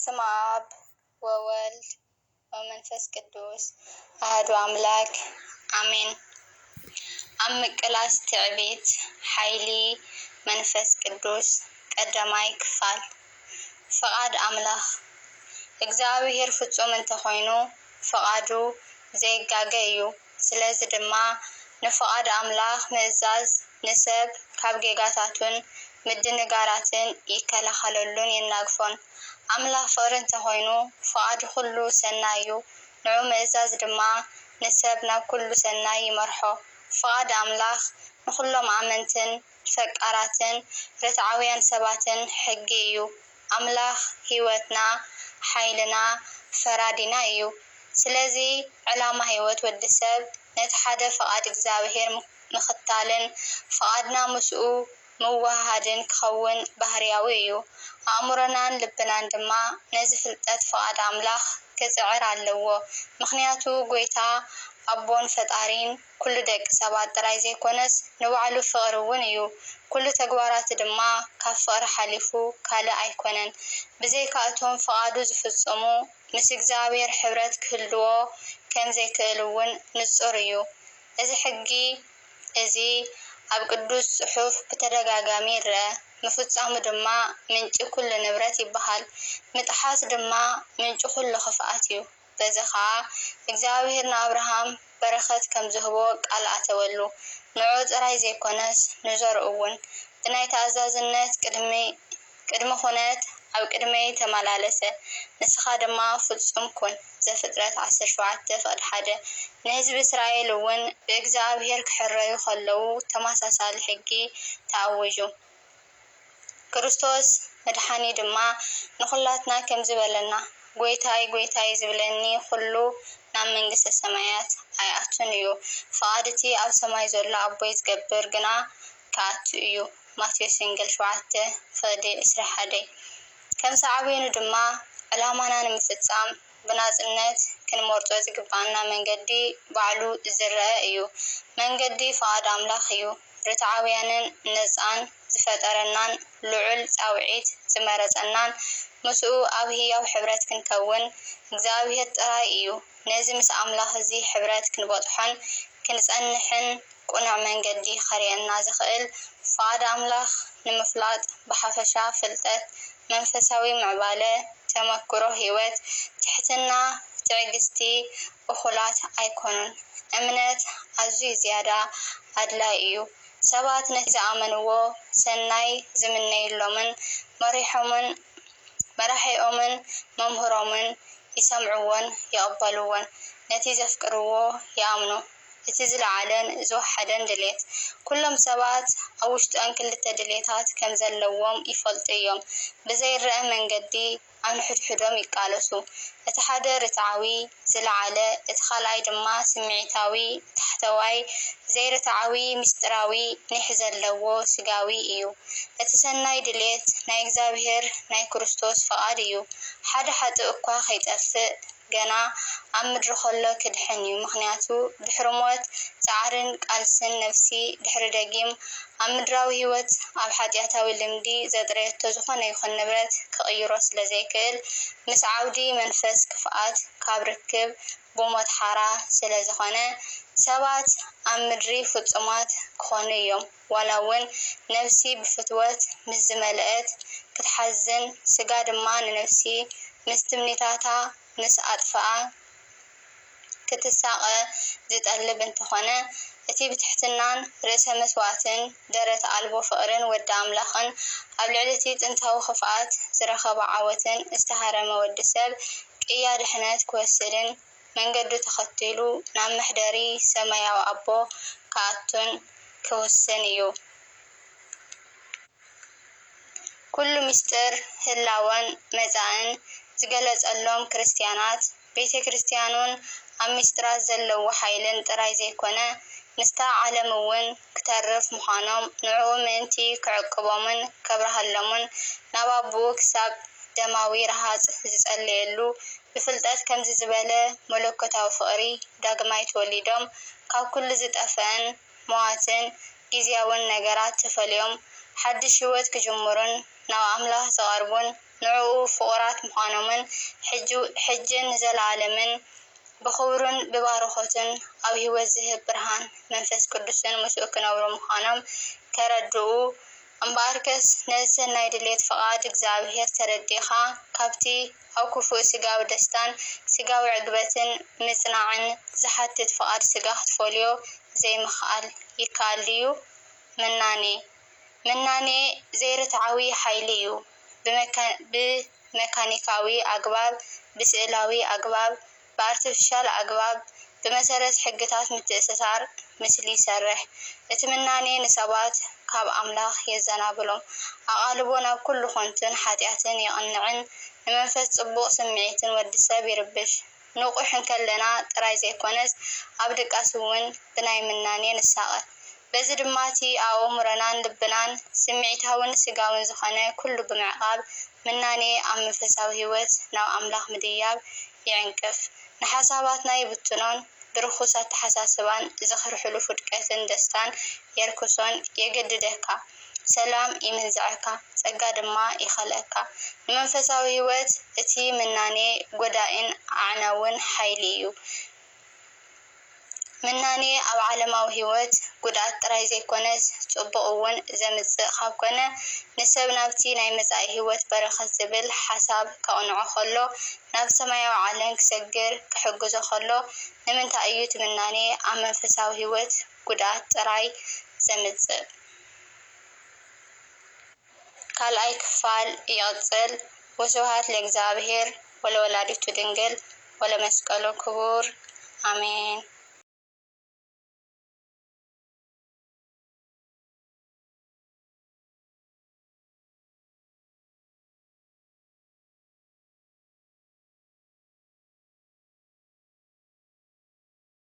በስመ አብ ወወልድ ወመንፈስ ቅዱስ አሐዱ አምላክ አሜን። ኣብ ምቅላስ ትዕቢት ሓይሊ መንፈስ ቅዱስ ቀዳማይ ክፋል ፈቃድ ኣምላኽ እግዚአብሔር ፍጹም እንተኾይኑ ፈቃዱ ዘይጋገ እዩ። ስለዚ ድማ ንፈቃድ ኣምላኽ ምእዛዝ ንሰብ ካብ ጌጋታቱን ምድንጋራትን ይከላኸለሉን የናግፎን። ኣምላኽ ፍቅሪ እንተኾይኑ ፈቃዱ ኩሉ ሰናይ እዩ። ንዑ ምእዛዝ ድማ ንሰብ ናብ ኩሉ ሰናይ ይመርሖ። ፈቃድ ኣምላኽ ንኩሎም ኣመንትን ፈቃራትን ርትዓውያን ሰባትን ሕጊ እዩ። ኣምላኽ ሂወትና ሓይልና ፈራዲና እዩ። ስለዚ ዕላማ ሂወት ወዲ ሰብ ነቲ ሓደ ፈቃድ እግዚአብሔር ምኽታልን ፈቃድና ምስኡ ምውህሃድን ክኸውን ባህርያዊ እዩ። ኣእምሮናን ልብናን ድማ ነዚ ፍልጠት ፈቃድ ኣምላኽ ክፅዕር ኣለዎ። ምክንያቱ ጎይታ ኣቦን ፈጣሪን ኩሉ ደቂ ሰባት ጥራይ ዘይኮነስ ንባዕሉ ፍቅሪ እውን እዩ። ኩሉ ተግባራት ድማ ካብ ፍቅሪ ሓሊፉ ካልእ ኣይኮነን። ብዘይካ እቶም ፈቃዱ ዝፍፅሙ ምስ እግዚአብሔር ሕብረት ክህልዎ ከም ዘይክእል እውን ንጹር እዩ። እዚ ሕጊ እዚ ኣብ ቅዱስ ጽሑፍ ብተደጋጋሚ ይርአ። ምፍጻሙ ድማ ምንጪ ኩሉ ንብረት ይበሃል። ምጥሓስ ድማ ምንጪ ኩሉ ክፍኣት እዩ። በዚ ከዓ እግዚአብሔር ንኣብርሃም በረኸት ከም ዝህቦ ቃል ኣተወሉ። ንዑ ጥራይ ዘይኮነስ ንዘርኡ እውን ብናይ ተኣዛዝነት ቅድሚ ኩነት ኣብ ቅድመይ ተመላለሰ። ንስኻ ድማ ፍጹም ኩን ዘፍጥረት 17:1 ንህዝቢ እስራኤል እውን ብእግዚአብሔር ክሕረዩ ከለዉ ተመሳሳሊ ሕጊ ተኣውጁ። ክርስቶስ መድሓኒ ድማ ንኩላትና ከም ዝበለና ጎይታይ ጎይታይ ዝብለኒ ኩሉ ናብ መንግስተ ሰማያት ኣይኣቱን እዩ። ፈቃድ እቲ ኣብ ሰማይ ዘሎ ኣቦይ ዝገብር ግና ከኣቱ እዩ። ማቴዎስ 7:21 ከም ሰዓብየኑ ድማ ዕላማና ንምፍጻም ብናጽነት ክንመርጾ ዝግባአና መንገዲ ባዕሉ ዝርአ እዩ። መንገዲ ፈቃድ ኣምላኽ እዩ። ርትዓውያንን ነፃን ዝፈጠረናን ልዑል ፃውዒት ዝመረፀናን ምስኡ ኣብ ህያው ሕብረት ክንከውን እግዚአብሔር ጥራይ እዩ። ነዚ ምስ ኣምላኽ እዚ ሕብረት ክንበፅሖን ክንጸንሕን ቁኑዕ መንገዲ ከርየና ዝኽእል ፈቃድ ኣምላኽ ንምፍላጥ ብሓፈሻ ፍልጠት፣ መንፈሳዊ ምዕባለ፣ ተመክሮ ሂወት፣ ትሕትና፣ ትዕግስቲ እኹላት ኣይኮኑን። እምነት ኣዝዩ ዝያዳ ኣድላይ እዩ። ሰባት ነቲ ዝኣመንዎ ሰናይ ዝምነይሎምን መራሒኦምን መምህሮምን ይሰምዕዎን ይቕበልዎን። ነቲ ዘፍቅርዎ ይኣምኑ። እቲ ዝለዓለን ዝወሓደን ድሌት ኩሎም ሰባት ኣብ ውሽጦም ክልተ ድሌታት ከም ዘለዎም ይፈልጡ እዮም። ብዘይርአ መንገዲ ኣብ ንሕድሕዶም ይቃለሱ። እቲ ሓደ ርትዓዊ ዝለዓለ፣ እቲ ካልኣይ ድማ ስምዒታዊ ታሕተዋይ ዘይርትዓዊ ምስጢራዊ ኒሕ ዘለዎ ስጋዊ እዩ። እቲ ሰናይ ድሌት ናይ እግዚአብሔር ናይ ክርስቶስ ፈቃድ እዩ። ሓደ ሓጥእ እኳ ከይጠፍእ ገና ኣብ ምድሪ ከሎ ክድሕን እዩ። ምክንያቱ ድሕሪ ሞት ፃዕርን ቃልስን ነፍሲ ድሕሪ ደጊም ኣብ ምድራዊ ሂወት ኣብ ሓጢአታዊ ልምዲ ዘጥረየቶ ዝኾነ ይኹን ንብረት ክቕይሮ ስለዘይክእል ምስ ዓውዲ መንፈስ ክፍኣት ካብ ርክብ ብሞት ሓራ ስለዝኾነ ሰባት ኣብ ምድሪ ፍጹማት ክኾኑ እዮም። ዋላ እውን ነፍሲ ብፍትወት ምስ ዝመልአት ክትሓዝን ስጋ ድማ ንነፍሲ ምስ ትምኒታታ ምስ ኣጥፍኣ ክትሳቐ ዝጠልብ እንተኾነ እቲ ብትሕትናን ርእሰ መስዋዕትን ደረት ኣልቦ ፍቅርን ወዲ ኣምላኽን ኣብ ልዕሊ እቲ ጥንታዊ ክፍኣት ዝረኸበ ዓወትን ዝተሃረመ ወዲ ሰብ ቅያ ድሕነት ክወስድን መንገዱ ተኸቲሉ ናብ መሕደሪ ሰማያዊ ኣቦ ከኣቱን ክውስን እዩ። ኩሉ ምስጢር ህላወን መጻእን ዝገለጸሎም ክርስትያናት ቤተ ክርስትያኑን ኣብ ምስጢራት ዘለዎ ሓይልን ጥራይ ዘይኮነ ምስታ ዓለም እውን ክተርፍ ምዃኖም ንዕኡ ምእንቲ ክዕቅቦምን ከብረሃሎምን ናብ ኣቦኡ ክሳብ ደማዊ ረሃፅ ዝጸልየሉ ብፍልጠት ከምዚ ዝበለ መለኮታዊ ፍቅሪ ዳግማይ ተወሊዶም ካብ ኩሉ ዝጠፍአን መዋትን ጊዜያውን ነገራት ተፈልዮም ሓድሽ ሂወት ክጅምሩን ናብ ኣምላኽ ዝቐርቡን ንዕኡ ፍቁራት ምዃኖምን ሕጅን ዘለዓለምን ብኽብሩን ብባረኾትን ኣብ ህይወት ዝህብ ብርሃን መንፈስ ቅዱስን ምስኡ ክነብሩ ምዃኖም ከረድኡ እምበኣርከስ ነዚ ሰናይ ድሌት ፍቓድ እግዚኣብሔር ተረዲእኻ ካብቲ ኣብ ክፉእ ስጋዊ ደስታን ስጋዊ ዕግበትን ምጽናዕን ዝሓትት ፍቓድ ስጋ ክትፈልዮ ዘይምኽኣል ይከኣል ድዩ? ምናኔ ዘይርትዓዊ ሓይሊ እዩ። ብመካኒካዊ ኣግባብ፣ ብስእላዊ ኣግባብ፣ ብኣርቲፊሻል ኣግባብ፣ ብመሰረት ሕግታት ምትእስሳር ምስሊ ይሰርሕ። እቲ ምናኔ ንሰባት ካብ ኣምላኽ የዘናብሎም፣ ኣቓልቦ ናብ ኩሉ ኾንትን ሓጢኣትን የቕንዕን፣ ንመንፈስ ጽቡቕ ስምዒትን ወዲ ሰብ ይርብሽ። ንቑሕ እንከለና ጥራይ ዘይኮነስ ኣብ ድቃስ እውን ብናይ ምናኔ ንሳቐል። በዚ ድማ እቲ ኣእምሮናን ልብናን ስምዒታውን ስጋውን ዝኾነ ኩሉ ብምዕቃብ ምናኔ ኣብ መንፈሳዊ ህይወት ናብ ኣምላኽ ምድያብ ይዕንቅፍ። ንሓሳባትና ይብትኖን፣ ብርኹስ ኣተሓሳስባን ዘኽርሕሉ ውድቀትን ደስታን የርክሶን የገድደካ። ሰላም ይምንዝዐካ፣ ጸጋ ድማ ይኸለካ። ንመንፈሳዊ ህይወት እቲ ምናኔ ጎዳኢን ኣዕናውን ሓይሊ እዩ። ምናኔ ኣብ ዓለማዊ ህይወት ጉድኣት ጥራይ ዘይኮነስ ጽቡቕ እውን ዘምጽእ ካብ ኮነ ንሰብ ናብቲ ናይ መጻኢ ህይወት በረኸት ዝብል ሓሳብ ከቕንዖ ኸሎ ናብ ሰማያዊ ዓለም ክሰግር ክሕግዞ ኸሎ ንምንታይ እዩ እቲ ምናኔ ኣብ መንፈሳዊ ህይወት ጉድኣት ጥራይ ዘምጽእ? ካልኣይ ክፋል ይቕጽል። ወስብሐት ለእግዚአብሔር ወለወላዲቱ ድንግል ወለመስቀሉ ክቡር አሜን።